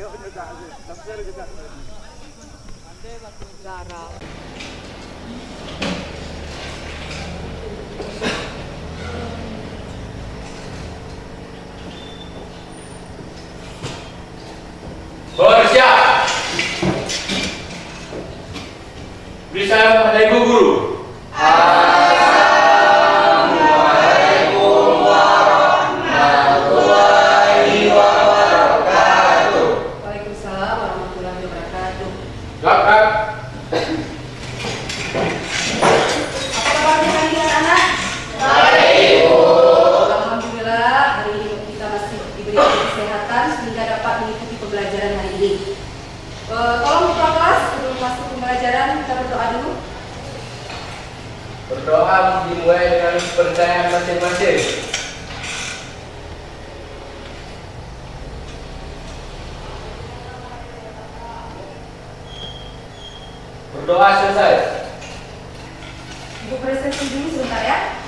Garam. Bersiap. Beri salam kepada ibu guru. Assalamualaikum warahmatullahi wabarakatuh. Waalaikumsalam warahmatullahi wabarakatuh. Silakan. Apa kabarnya hari ini anak-anak? Baik, Ibu. Alhamdulillah hari ini kita masih diberikan kesehatan sehingga dapat mengikuti pembelajaran hari ini. Tolong ketua kelas sebelum masuk pembelajaran kita berdoa dulu. Berdoa dimulai dengan kepercayaan masing-masing. Berdoa selesai. Ibu presentasi dulu sebentar ya.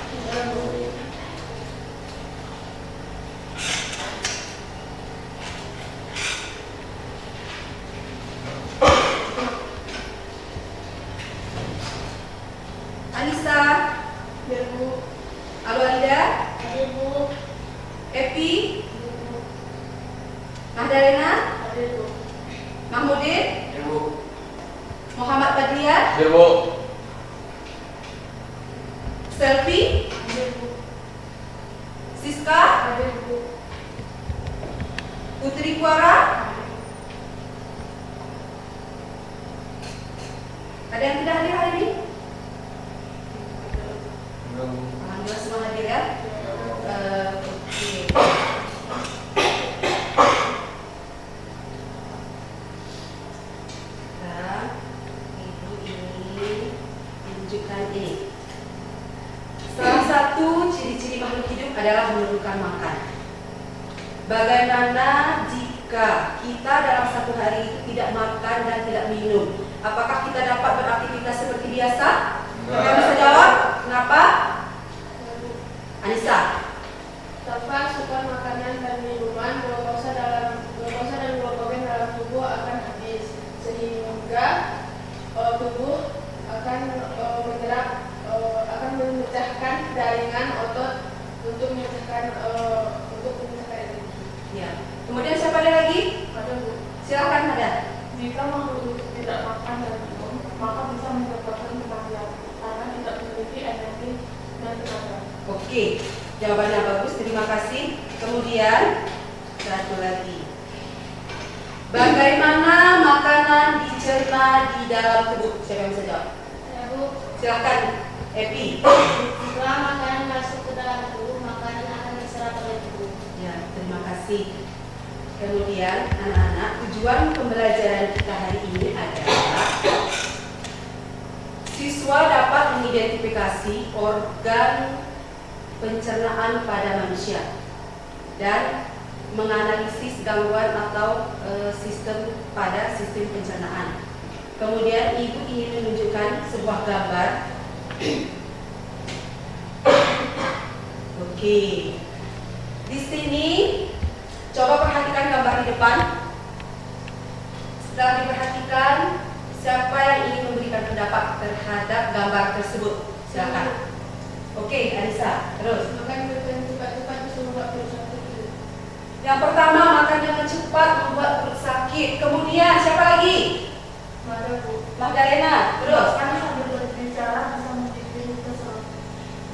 Anissa, Ibu. Alwalida, Ibu. Epi, Mahdalena, Ibu. Mahmudin, Ibu. Muhammad Badrian, Ibu. Selfie, Ibu. Siska, Ibu. Putri Kuara. Ada yang tidak hadir hari ini? Alhamdulillah semua hadir ya. Oke. Sekarang ibu ini tunjukkan ini. Salah satu ciri-ciri makhluk hidup adalah memerlukan makan. Bagaimana jika kita dalam satu hari itu tidak makan dan tidak minum? Apakah kita dapat beraktivitas seperti biasa? Kalian bisa jawab? Kenapa? Anissa. Tanpa asupan makanan dan minuman, glukosa dan glukogen dalam tubuh akan habis, sehingga tubuh akan memecahkan jaringan otot untuk memecahkan energi. Ya. Kemudian siapa ada lagi? Ada Bu. Silakan ada. Jika makhluk hidup tidak makan dan minum, maka bisa menyebabkan kematian karena tidak memiliki energi dan tenaga. Oke. Jawabannya bagus. Terima kasih. Kemudian satu lagi. Bagaimana makanan dicerna di dalam tubuh? Siapa yang bisa jawab? Ya Bu. Silakan. Epi. Setelah makanan masuk ke dalam tubuh, makanan akan diserap oleh tubuh. Ya, terima kasih. Kemudian anak-anak, tujuan pembelajaran kita hari ini adalah siswa dapat mengidentifikasi organ pencernaan pada manusia dan menganalisis gangguan atau sistem pencernaan. Kemudian ibu ingin menunjukkan sebuah gambar. Oke. Di sini coba perhatikan gambar di depan. Setelah diperhatikan, siapa yang ingin memberikan pendapat terhadap gambar tersebut? Silakan. Oke, Anissa, terus. Makan dengan cepat-cepat bisa membuat perut sakit. Yang pertama, makan dengan cepat membuat perut sakit. Kemudian siapa lagi? Ada Bu. Magdalena, terus. Makan sambil berbicara bisa membuat kesel.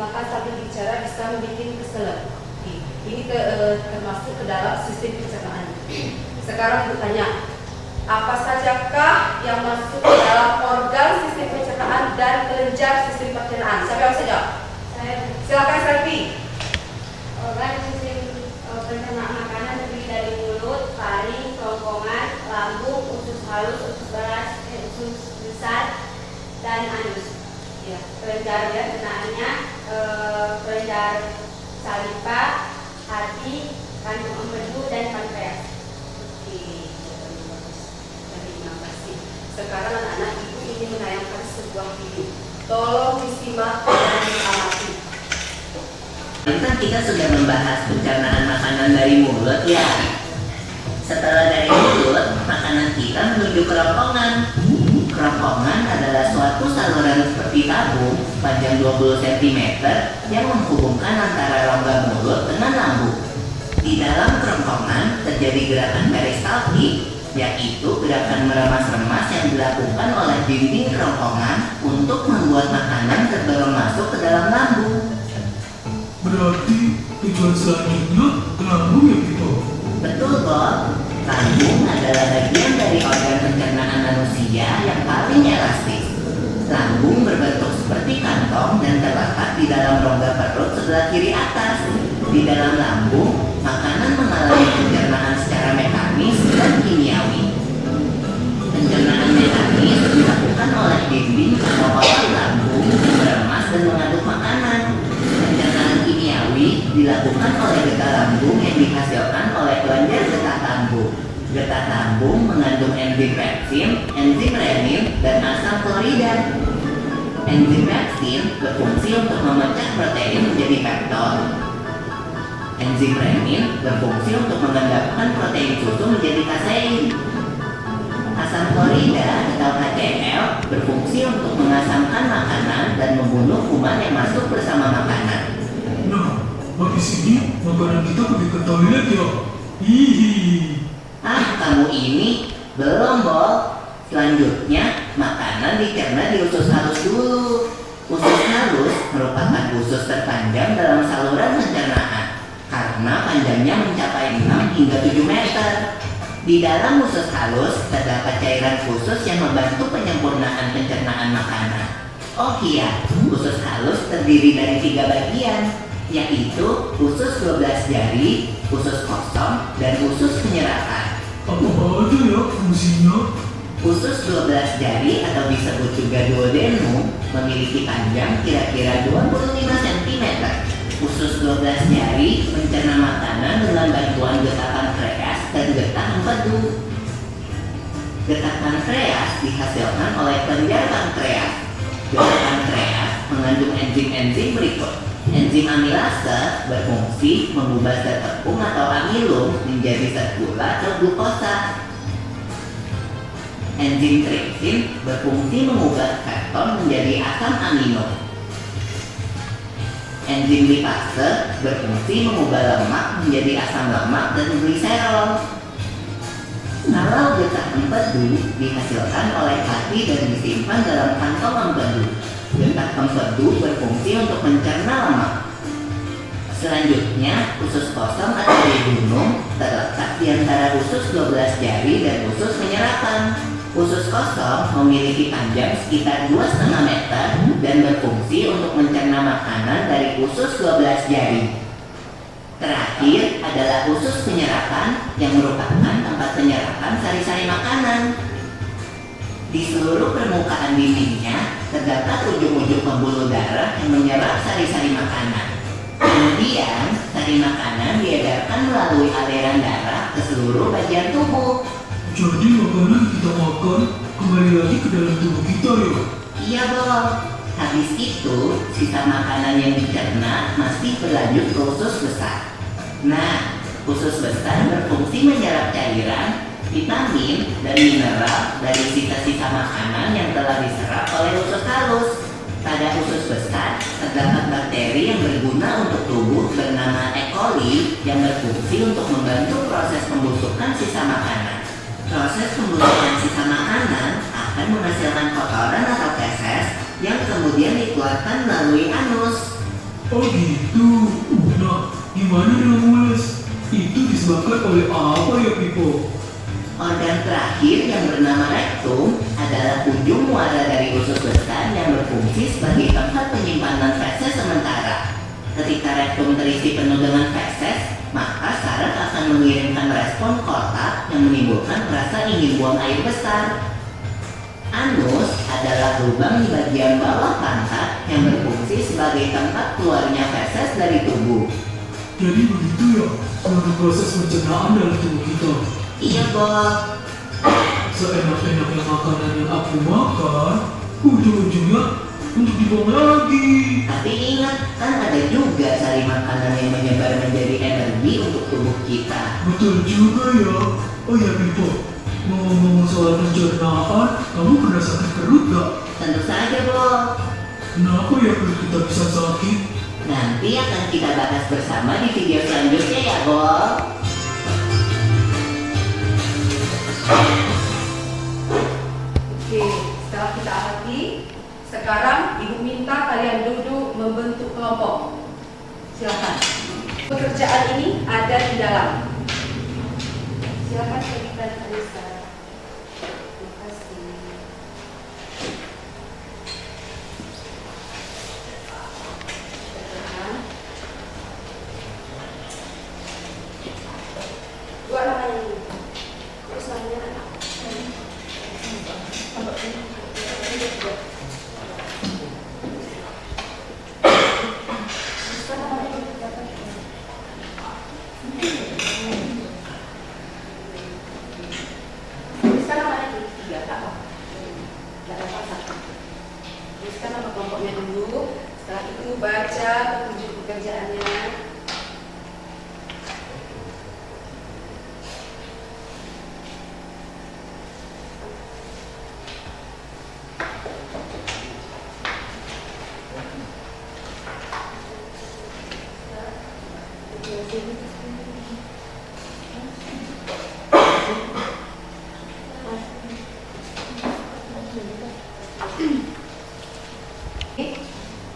Makan sambil bicara bisa membuat kesel. Oke. Ini termasuk ke dalam sistem pencernaan. Sekarang ibu tanya, apa sajakah yang masuk ke dalam organ sistem pencernaan dan kelenjar sistem pencernaan? Siapa yang bisa jawab? Saya Silakan Selvi. organ sistem pencernaan makanan terdiri dari mulut, taring, kerongkongan, lambung, usus halus, usus besar, dan anus. Ya. Kelenjar pencernaannya kelenjar saliva, hati, kandung empedu, dan pankreas. Oke, jawabannya bagus. Terima kasih. Sekarang anak-anak ibu ingin menayangkan sebuah video. Tolong disimak dan diamati. Kan kita sudah membahas pencernaan makanan dari mulut ya. Setelah dari mulut, makanan kita menuju kerongkongan. Kerongkongan adalah suatu saluran seperti tabung panjang 20 cm yang menghubungkan antara rongga mulut dengan lambung. Di dalam kerongkongan terjadi gerakan peristaltik, yaitu gerakan meremas-remas yang dilakukan oleh dinding kerongkongan untuk membuat makanan terdorong masuk ke dalam lambung. Berarti tujuan selanjutnya ke lambung ya Pito? Betul, Bob. Lambung adalah bagian dari organ pencernaan manusia yang paling elastis. Lambung berbentuk seperti kantong dan terletak di dalam rongga perut sebelah kiri atas. Di dalam lambung, makanan mengalami pencernaan secara mekanis dan kimiawi. Pencernaan mekanis dilakukan oleh dinding atau otot lambung yang meremas dan mengaduk makanan. Pencernaan kimiawi dilakukan oleh getah lambung yang dihasilkan oleh kelenjar getah lambung. Getah lambung mengandung enzim pepsin, enzim renin, dan asam klorida. Enzim pepsin berfungsi untuk memecah protein menjadi peptol. Enzim renin berfungsi untuk mengendapkan protein susu menjadi kasein. Asam klorida atau HCl berfungsi untuk mengasamkan makanan dan membunuh kuman yang masuk bersama makanan. Nah, habis ini makanan kita pergi ke toilet ya? Hihi. Kamu ini belum, Bob. Selanjutnya, makanan dicerna di usus halus dulu. Usus halus merupakan usus terpanjang dalam saluran pencernaan karena panjangnya mencapai 6 hingga 7 meter. Di dalam usus halus terdapat cairan khusus yang membantu penyempurnaan pencernaan makanan. Oh iya, usus halus terdiri dari 3 bagian, yaitu usus 12 jari, usus kosong, dan usus penyerapan. Apa aja ya fungsinya? Usus 12 jari atau disebut juga duodenum memiliki panjang kira-kira 25 cm. Usus 12 jari mencerna makanan dengan bantuan getah pankreas dan getah empedu. Getah pankreas dihasilkan oleh kelenjar pankreas. Getah pankreas mengandung enzim-enzim berikut. Enzim amilase berfungsi mengubah zat tepung atau amilum menjadi zat gula atau glukosa. Enzim tripsin berfungsi mengubah keton menjadi asam amino. Enzim lipase berfungsi mengubah lemak menjadi asam lemak dan gliserol. Kalau getah empedu dihasilkan oleh hati dan disimpan dalam kantong empedu. Getah empedu berfungsi untuk mencerna lemak. Selanjutnya, usus kosong atau duodenum terletak di antara usus 12 jari dan usus penyerapan. Usus kosong memiliki panjang sekitar 2,5 meter dan berfungsi untuk mencerna makanan dari usus 12 jari. Terakhir adalah usus penyerapan yang merupakan tempat penyerapan sari-sari makanan. Di seluruh permukaan dindingnya terdapat ujung-ujung pembuluh darah yang menyerap sari-sari makanan. Kemudian, sari makanan diedarkan melalui aliran darah ke seluruh bagian tubuh. Jadi makanan kita makan kembali lagi ke dalam tubuh kita ya? Iya, Bob. Habis itu, sisa makanan yang dicerna masih berlanjut ke usus besar. Nah, usus besar berfungsi menyerap cairan, vitamin, dan mineral dari sisa-sisa makanan yang telah diserap oleh usus halus. Pada usus besar, terdapat bakteri yang berguna untuk tubuh bernama E. coli yang berfungsi untuk membantu proses pembusukan sisa makanan. Proses pembusukan sisa makanan akan menghasilkan kotoran atau feses yang kemudian dikeluarkan melalui anus. Oh gitu. Nah, gimana dengan mules? Itu disebabkan oleh apa ya Pipo? Organ terakhir yang bernama rektum adalah ujung muara dari usus besar yang berfungsi sebagai tempat penyimpanan feses sementara. Ketika rektum terisi penuh dengan feses, maka saraf akan mengirimkan respon kotak yang menimbulkan rasa ingin buang air besar. Anus adalah lubang di bagian bawah pantat yang berfungsi sebagai tempat keluarnya feses dari tubuh. Jadi begitu ya, seluruh proses pencernaan dalam tubuh kita. Iya, Bob. Seenak-enaknya makanan yang aku makan, ujung-ujungnya untuk dibuang lagi. Tapi ingat, kan ada juga sari makanan yang menyebar menjadi energi untuk tubuh kita. Betul juga ya. Oh ya Pipo, Ngomong-ngomong soal pencernaan, kamu pernah sakit perut gak? Tentu saja, Bo. Kenapa ya perut kita bisa sakit? Nanti akan kita bahas bersama di video selanjutnya ya, Bo. Oke, setelah kita amati, sekarang Ibu minta kalian duduk membentuk kelompok. Silakan. Pekerjaan ini ada di dalam. Silakan berikan Anissa. Terima kasih. Dua namanya ini. Terus namanya anak. Tuliskan namanya di tiga, tak apa. Tidak ada apa-apa. Tuliskan nama kelompoknya dulu. Setelah itu baca petunjuk pekerjaannya.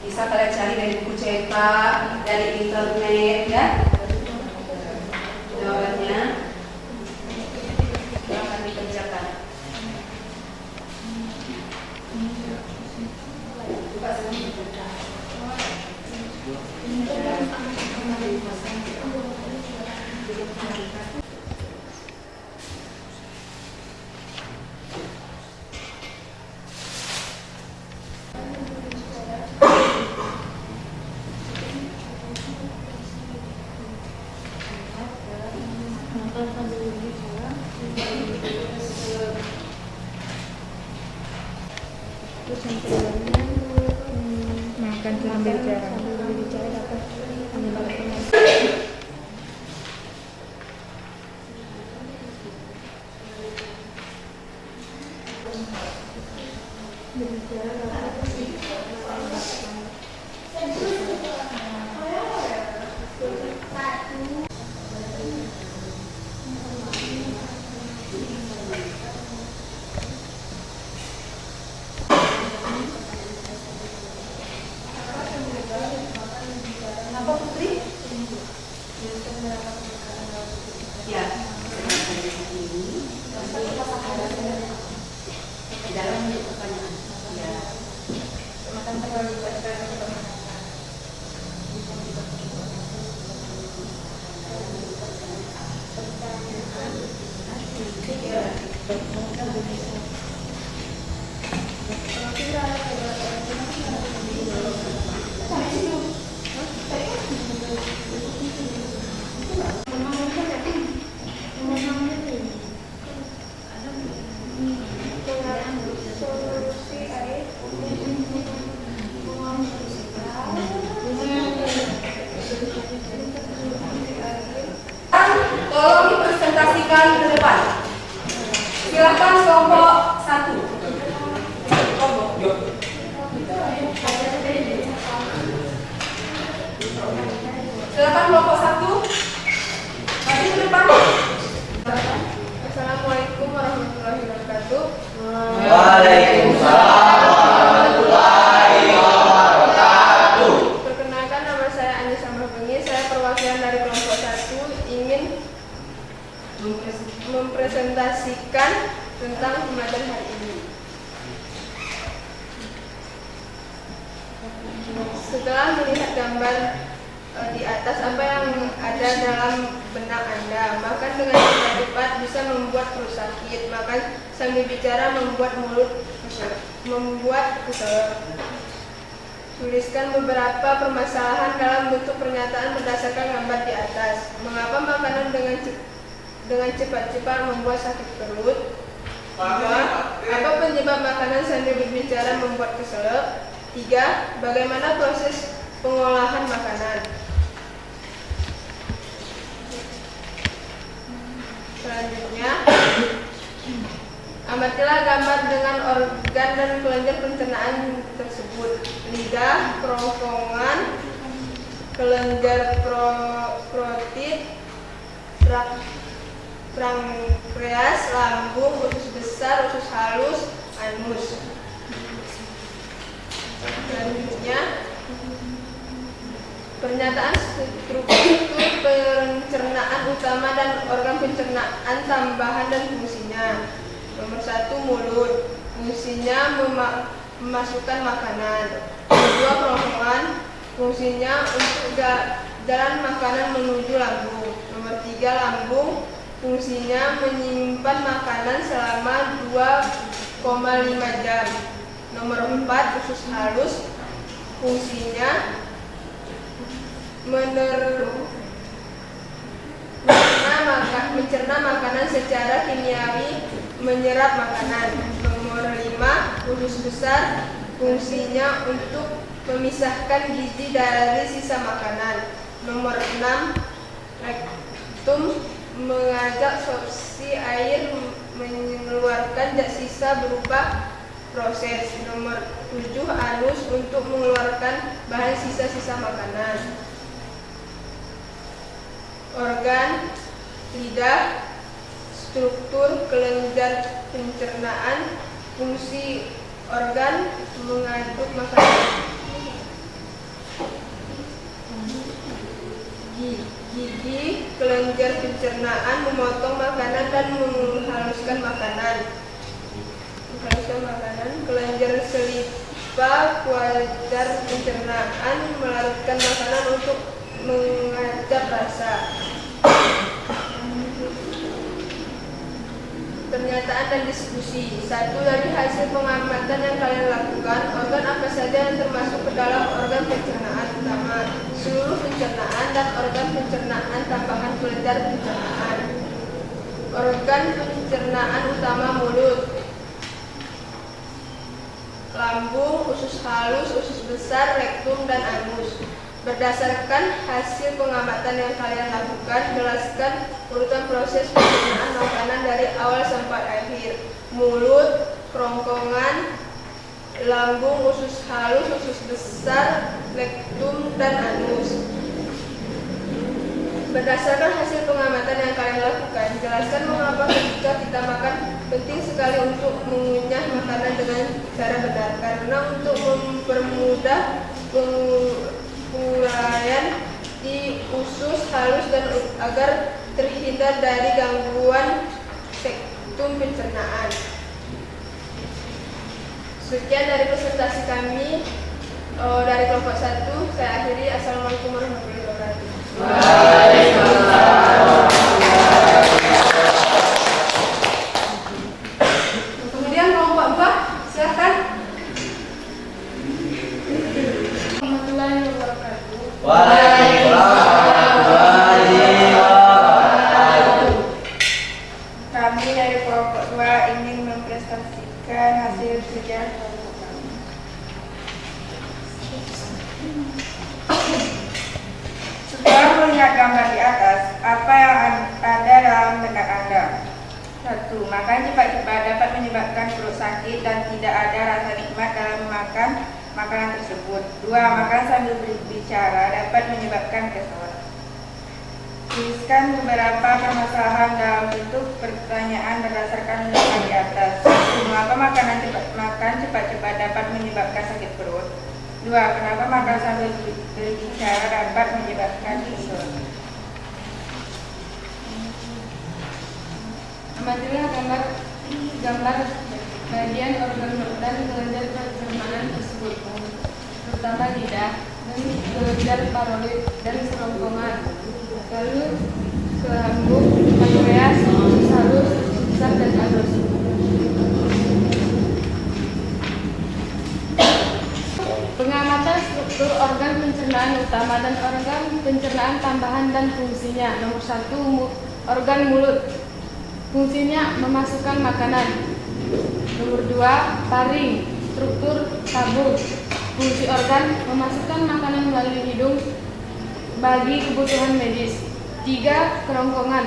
Bisa kalian cari dari buku cetak, dari internet ya. Jawabannya akan dikerjakan. Coba saya makan sambil bicara dapat menyebabkan apa Putri? Ya, ini di dalam bentuk pertanyaan. Ya. Tolong dipresentasikan ke depan. Silakan kelompok 1. Kelompok. Silakan kelompok 1. Maju ke depan. Assalamualaikum warahmatullahi wabarakatuh. Waalaikumsalam warahmatullahi wabarakatuh. Perkenalkan, nama saya Anissa Mahbengi. Saya perwakilan dari kelompok 1 ingin mempresentasikan tentang pembelajaran hari ini. Setelah melihat gambar di atas apa yang ada dalam benak Anda, makan dengan cepat bisa membuat perut sakit, makan sambil bicara membuat mulut kesel. Tuliskan beberapa permasalahan dalam bentuk pernyataan berdasarkan gambar di atas. Mengapa makanan dengan cepat-cepat membuat sakit perut? Apa penyebab makanan sambil berbicara membuat kesel? 3. Bagaimana proses pengolahan makanan? Selanjutnya, Amatilah gambar dengan organ dan kelenjar pencernaan tersebut. Lidah, kerongkongan, kelenjar parotid, pankreas, lambung, usus besar, usus halus, anus. Selanjutnya, pernyataan struktur pencernaan utama dan organ pencernaan tambahan dan fungsinya. Nomor 1, mulut. Fungsinya memasukkan makanan. Nomor 2, kerongkongan. Fungsinya untuk jalan makanan menuju lambung. Nomor 3, lambung. Fungsinya menyimpan makanan selama 2,5 jam. Nomor 4, usus halus. Fungsinya mencerna makanan secara kimiawi, menyerap makanan. Nomor 5, usus besar. Fungsinya untuk memisahkan gizi dari sisa makanan. Nomor 6, rektum, mengajak sorpsi air mengeluarkan zat sisa berupa proses. Nomor 7, anus, untuk mengeluarkan bahan sisa-sisa makanan. Organ, lidah, struktur kelenjar pencernaan, fungsi organ mengaduk makanan. Gigi, kelenjar pencernaan, memotong makanan dan menghaluskan makanan. Kelenjar selipa, wajar pencernaan, melarutkan makanan untuk mengajak rasa. Pernyataan dan diskusi. 1. Dari hasil pengamatan yang kalian lakukan, organ apa saja yang termasuk ke dalam organ pencernaan utama? Seluruh pencernaan dan organ pencernaan tambahan kelenjar pencernaan. Organ pencernaan utama: mulut, lambung, usus halus, usus besar, rektum, dan anus. Berdasarkan hasil pengamatan yang kalian lakukan, jelaskan urutan proses pencernaan makanan dari awal sampai akhir. Mulut, kerongkongan, lambung, usus halus, usus besar, rektum, dan anus. Berdasarkan hasil pengamatan yang kalian lakukan, jelaskan mengapa ketika kita makan penting sekali untuk mengunyah makanan dengan cara benar. Karena untuk mempermudah penguraian di usus halus dan agar terhindar dari gangguan sektum pencernaan. Sekian dari presentasi kami dari kelompok 1. Saya akhiri. Assalamualaikum warahmatullahi wabarakatuh. Kemudian kelompok 2, silakan. Warahmatullahi wabarakatuh. Waalaikumsalam warahmatullahi wabarakatuh. Kami dari kelompok 2 ingin mempresentasikan hasil kerja kelompok kami. Setelah melihat gambar di atas, apa yang ada dalam benak Anda? 1. Makan cepat-cepat dapat menyebabkan perut sakit dan tidak ada rasa nikmat dalam memakan makanan tersebut. 2. Makan sambil berbicara dapat menyebabkan kesel. Tuliskan beberapa permasalahan dalam bentuk pertanyaan berdasarkan gambar di atas. 1. Mengapa makan cepat-cepat dapat menyebabkan sakit perut? 2. Kenapa makan sambil berbicara dapat menyebabkan kesel? Amatilah gambar bagian organ dan kelenjar pencernaan tersebut, terutama lidah dan kelenjar parotid dan kerongkongan, lalu ke lambung, pankreas, usus halus, usus besar, dan anus. Pengamatan struktur organ pencernaan utama dan organ pencernaan tambahan dan fungsinya. Nomor 1, organ mulut. Fungsinya memasukkan makanan. Nomor 2, taring, struktur tabung. Fungsi organ memasukkan makanan melalui hidung bagi kebutuhan medis. 3, kerongkongan.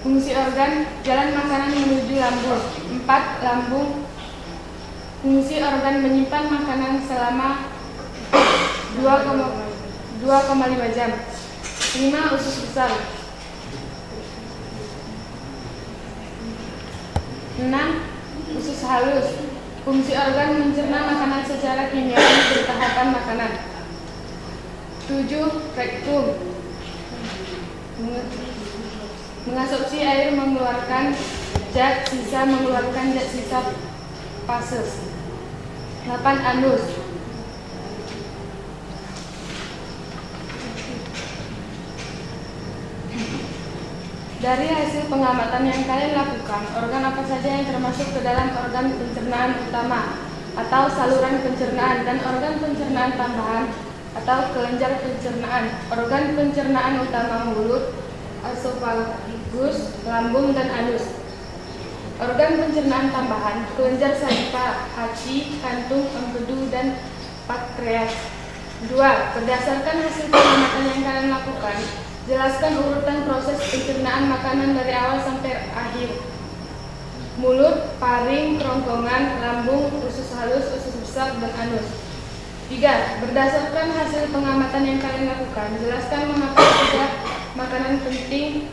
Fungsi organ jalan makanan menuju lambung. 4. Lambung. Fungsi organ menyimpan makanan selama 2,5 jam. 5. Usus besar. 6. Usus halus. Fungsi organ mencerna makanan secara kimiawi bertahapan makanan. 7. Rektum. Mengasumsi air mengeluarkan zat sisa pases. 8. Anus. Dari hasil pengamatan yang kalian lakukan, organ apa saja yang termasuk ke dalam organ pencernaan utama atau saluran pencernaan dan organ pencernaan tambahan atau kelenjar pencernaan. Organ pencernaan utama mulut, esofagus, lambung, dan anus. Organ pencernaan tambahan, kelenjar saliva, hati, kantung, empedu, dan pankreas. 2. Berdasarkan hasil pengamatan yang kalian lakukan, jelaskan urutan proses pencernaan makanan dari awal sampai akhir. Mulut, paring, kerongkongan, lambung, usus halus, usus besar, dan anus. 3. Berdasarkan hasil pengamatan yang kalian lakukan, jelaskan mengapa saja makanan penting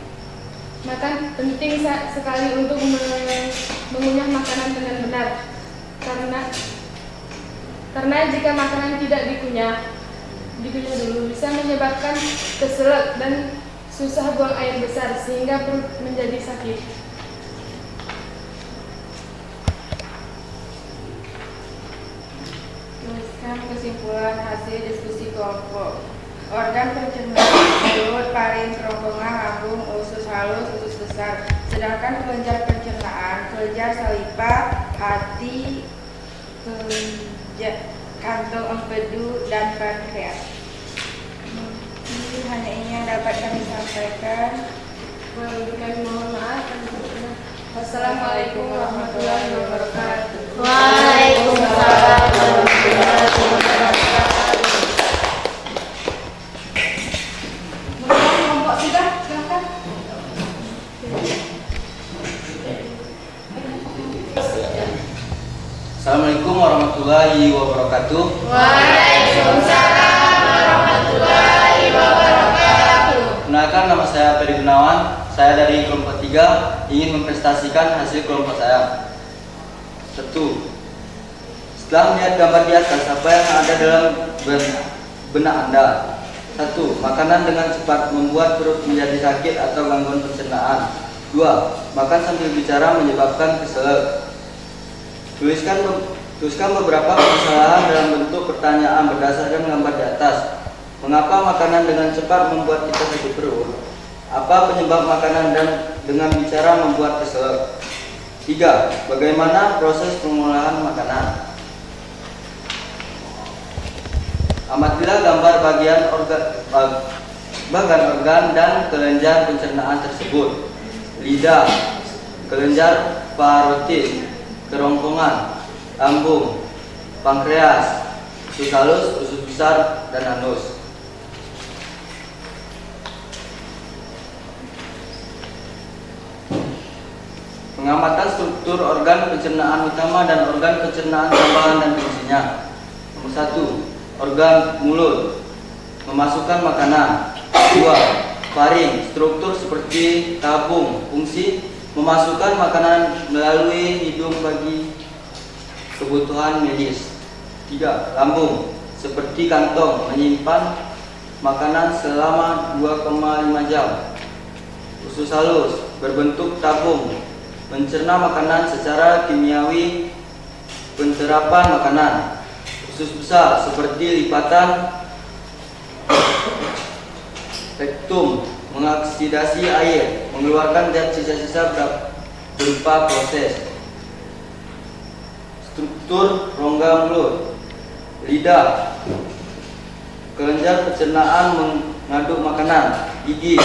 sekali untuk mengunyah makanan dengan benar. Karena jika makanan tidak dikunyah dulu bisa menyebabkan keselak dan susah buang air besar sehingga perut menjadi sakit. Tuliskan kesimpulan hasil diskusi kelompok. Organ pencernaan mulut, paring, kerongkongan, lambung, usus halus, usus besar. Sedangkan kelenjar pencernaan, kelenjar saliva, hati, kantong empedu, dan pankreas. Hanya ini yang dapat kami sampaikan. Kami mohon maaf. Wassalamualaikum warahmatullahi wabarakatuh. Waalaikumsalam warahmatullahi wabarakatuh. Kelompok sudah, silakan. Assalamualaikum warahmatullahi wabarakatuh. Waalaikumsalam warahmatullahi wabarakatuh. Kenalkan, nama saya Ferry Gunawan. Saya dari kelompok 3 ingin mempresentasikan hasil kelompok saya. 1. Setelah melihat gambar di atas, apa yang ada dalam benak Anda? 1. Makanan dengan cepat membuat perut menjadi sakit atau gangguan pencernaan. 2. Makan sambil bicara menyebabkan keselak. Tuliskan beberapa permasalahan dalam bentuk pertanyaan berdasarkan gambar di atas. Mengapa makanan dengan cepat membuat kita sakit perut? Apa penyebab makanan dan dengan bicara membuat keselak? 3. Bagaimana proses pengolahan makanan? Amatilah gambar bagian organ dan kelenjar pencernaan tersebut. Lidah, kelenjar parotis, kerongkongan, lambung, pankreas, usus halus, usus besar, dan anus. Pengamatan struktur organ pencernaan utama dan organ pencernaan tambahan dan fungsinya. Nomor 1. Organ mulut, memasukkan makanan. 2. Faring, struktur seperti tabung, fungsi memasukkan makanan melalui hidung bagi kebutuhan medis. 3. Lambung, seperti kantong, menyimpan makanan selama 2,5 jam. Usus halus, berbentuk tabung, mencerna makanan secara kimiawi, pencerapan makanan. Usus besar, seperti lipatan. Rektum, mengoksidasi air, mengeluarkan zat sisa-sisa berupa proses. Struktur rongga mulut. Lidah, kelenjar pencernaan mengaduk makanan. Gigi,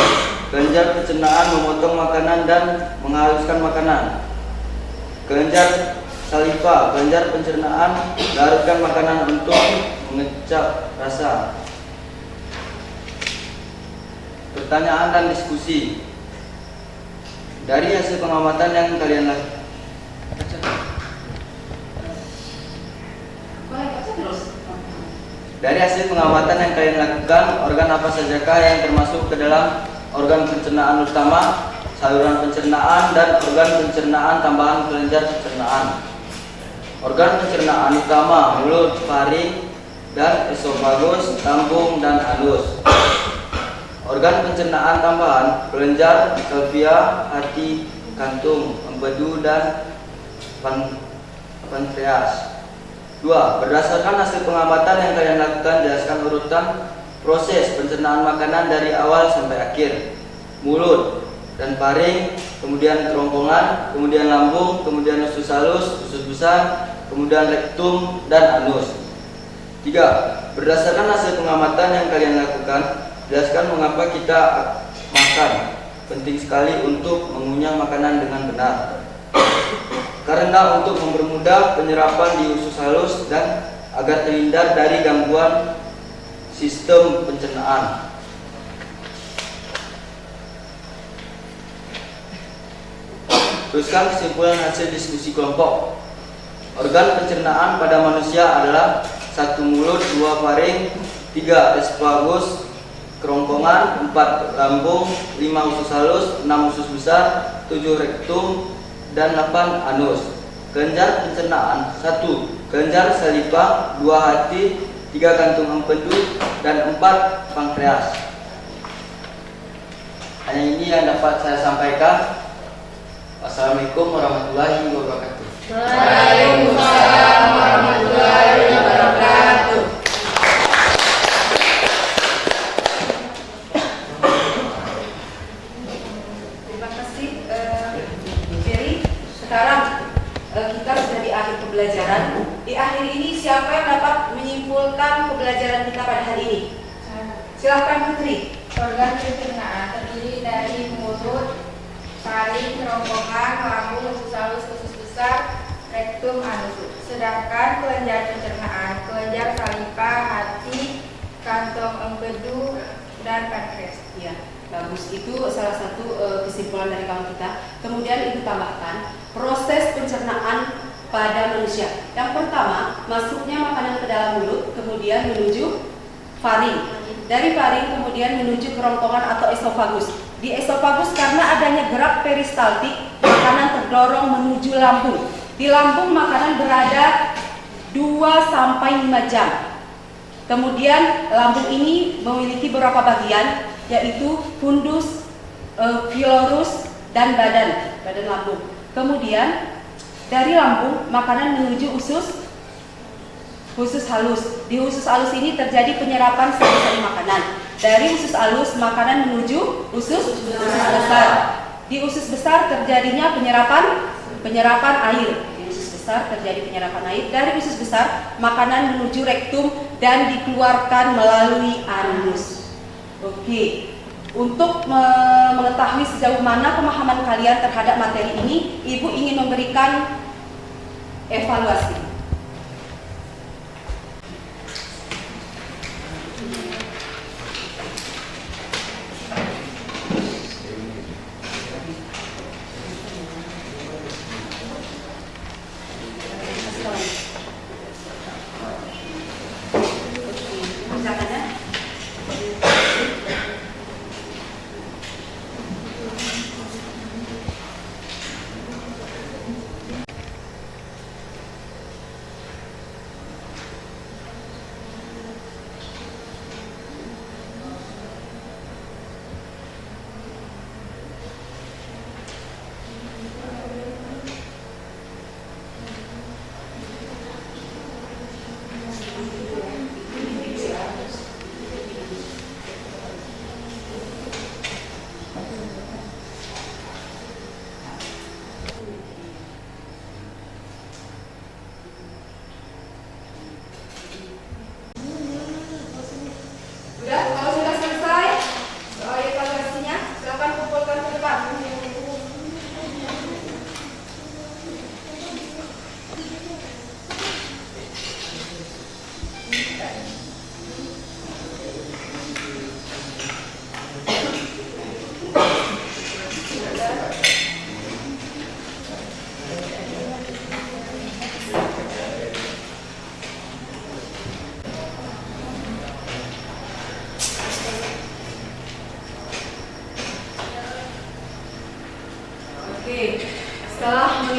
kelenjar pencernaan memotong makanan dan menghaluskan makanan. Kelenjar saliva, kelenjar pencernaan larutkan makanan untuk mengecap rasa. Pertanyaan dan diskusi. Dari hasil pengamatan yang kalian lakukan, organ apa sajakah yang termasuk ke dalam organ pencernaan utama, saluran pencernaan, dan organ pencernaan tambahan kelenjar pencernaan? Organ pencernaan utama mulut, faring, dan esofagus, lambung, dan anus. Organ pencernaan tambahan kelenjar, salvia, hati, kantung, empedu, dan pankreas. 2. Berdasarkan hasil pengamatan yang kalian lakukan, jelaskan urutan proses pencernaan makanan dari awal sampai akhir. Mulut dan faring, kemudian kerongkongan, kemudian lambung, kemudian usus halus, usus besar, kemudian rektum, dan anus. 3. Berdasarkan hasil pengamatan yang kalian lakukan, jelaskan mengapa kita makan. Penting sekali untuk mengunyah makanan dengan benar. Karena untuk mempermudah penyerapan di usus halus dan agar terhindar dari gangguan sistem pencernaan. Teruskan kesimpulan hasil diskusi kelompok. Organ pencernaan pada manusia adalah 1 mulut, 2 faring, 3 esophagus, kerongkongan, 4 lambung, 5 usus halus, 6 usus besar, 7 rektum, dan 8 anus. Kelenjar pencernaan: 1 kelenjar saliva, 2 hati, 3 kantung empedu, dan 4 pankreas. Hanya ini yang dapat saya sampaikan. Assalamualaikum warahmatullahi wabarakatuh. Waalaikumsalam warahmatullahi wabarakatuh. Terima kasih, Jerry. Sekarang kita sudah di akhir pembelajaran. Di akhir ini siapa yang dapat menyimpulkan pembelajaran kita pada hari ini? Silahkan Putri. Organ pencernaan terdiri dari mulut, faring, kerongkongan, lambung, usus halus, usus besar, rektum, anus. Sedangkan kelenjar pencernaan, kelenjar saliva, hati, kantong empedu, dan pankreas. Ya, bagus. Itu salah satu kesimpulan dari kawan kita. Kemudian Ibu tambahkan proses pencernaan pada manusia. Yang pertama, masuknya makanan ke dalam mulut, kemudian menuju faring. Dari faring kemudian menuju kerongkongan atau esofagus. Di esofagus karena adanya gerak peristaltik, makanan terdorong menuju lambung. Di lambung makanan berada 2-5 jam. Kemudian lambung ini memiliki beberapa bagian, yaitu fundus, pylorus, dan badan lambung. Kemudian dari lambung makanan menuju usus halus. Di usus halus ini terjadi penyerapan sari-sari makanan. Dari usus halus makanan menuju usus besar. Di usus besar terjadinya penyerapan air. Di usus besar terjadi penyerapan air. Dari usus besar makanan menuju rektum dan dikeluarkan melalui anus. Oke. Untuk mengetahui sejauh mana pemahaman kalian terhadap materi ini, Ibu ingin memberikan evaluasi.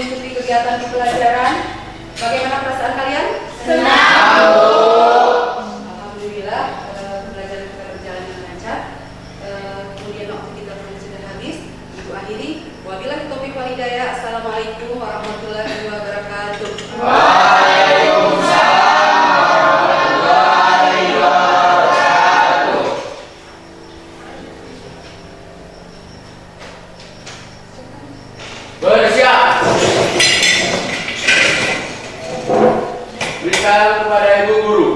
mengikuti kegiatan pembelajaran. Bagaimana perasaan kalian? Alhamdulillah, pembelajaran kita berjalan dengan lancar. Kemudian waktu kita pun sudah habis. Ibu akhiri. Wabillahi taufiq wal hidayah. Assalamualaikum warahmatullahi wabarakatuh. Bersiap. Berikan kepada ibu guru.